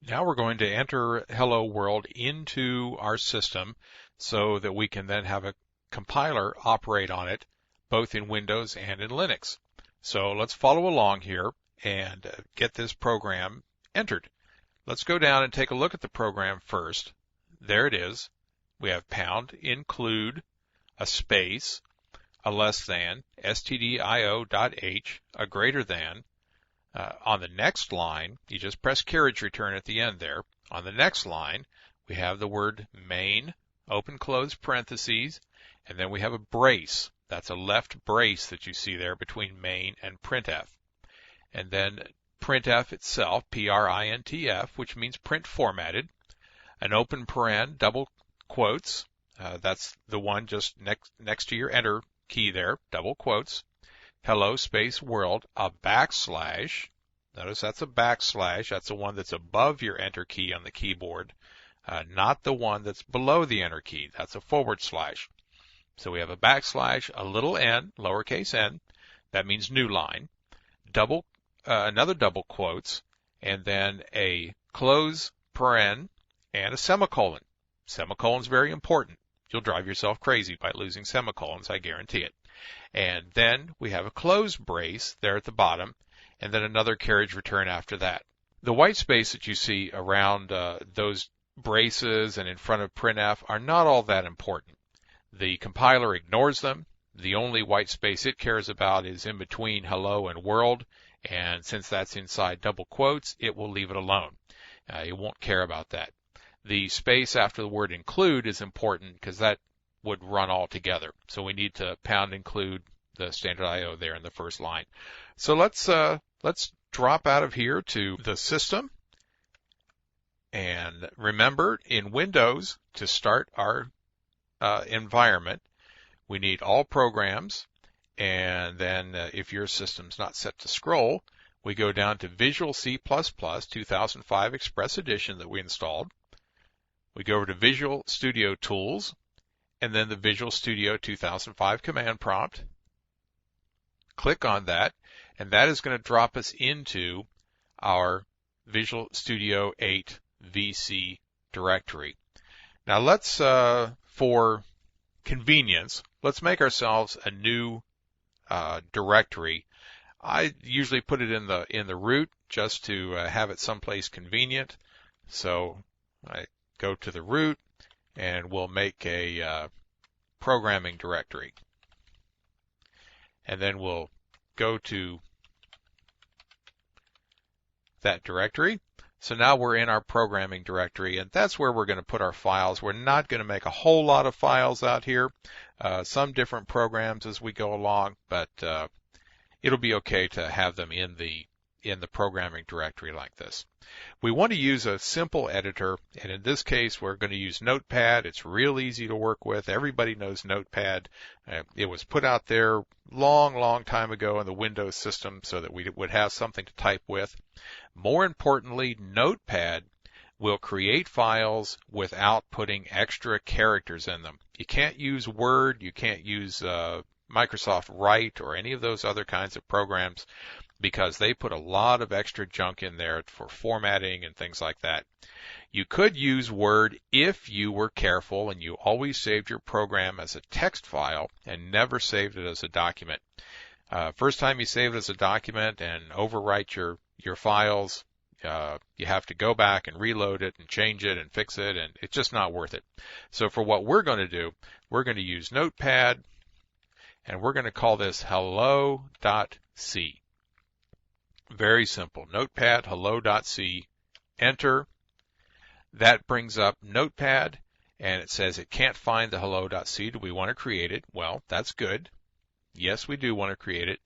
Now we're going to enter Hello World into our system so that we can then have a compiler operate on it, both in Windows and in Linux. So let's follow along here and get this program entered. Let's go down and take a look at the program first. There it is. We have pound include, a space, a less than, stdio.h, a greater than. On the next line, you just press carriage return at the end there. On the next line, we have the word main, open close parentheses, and then we have a brace. That's a left brace that you see there between main and printf. And then printf itself, printf, which means print formatted. An open paren, double quotes. That's the one just next to your enter key there, double quotes. Hello space world, a backslash. Notice that's a backslash. That's the one that's above your enter key on the keyboard, not the one that's below the enter key. That's a forward slash. So we have a backslash, a little n, lowercase n. That means new line. Another double quotes, and then a close paren and a semicolon. Semicolon's very important. You'll drive yourself crazy by losing semicolons, I guarantee it. And then we have a close brace there at the bottom, and then another carriage return after that. The white space that you see around those braces and in front of printf are not all that important. The compiler ignores them. The only white space it cares about is in between hello and world, and since that's inside double quotes, it will leave it alone. It won't care about that. The space after the word include is important because that would run all together. So we need to pound include the standard IO there in the first line. So let's drop out of here to the system. And remember, in Windows, to start our environment, we need all programs. And then if your system's not set to scroll, we go down to Visual C++ 2005 Express Edition that we installed. We go over to Visual Studio Tools, and then the Visual Studio 2005 command prompt. Click on that, and that is going to drop us into our Visual Studio 8 VC directory. Now let's, for convenience, let's make ourselves a new directory. I usually put it in the root just to have it someplace convenient. So I go to the root, and we'll make a programming directory. And then we'll go to that directory. So now we're in our programming directory, and that's where we're going to put our files. We're not going to make a whole lot of files out here, some different programs as we go along, but it'll be okay to have them in the programming directory like this. We want to use a simple editor, and in this case, we're going to use Notepad. It's real easy to work with. Everybody knows Notepad. It was put out there long time ago in the Windows system so that we would have something to type with. More importantly, Notepad will create files without putting extra characters in them. You can't use Word. You can't use Microsoft Write or any of those other kinds of programs, because they put a lot of extra junk in there for formatting and things like that. You could use Word if you were careful and you always saved your program as a text file and never saved it as a document. First time you save it as a document and overwrite your files, you have to go back and reload it and change it and fix it, and it's just not worth it. So for what we're going to do, we're going to use Notepad, and we're going to call this hello.c. Very simple. Notepad, hello.c, enter. That brings up Notepad, and it says it can't find the hello.c. Do we want to create it? Well, that's good. Yes, we do want to create it.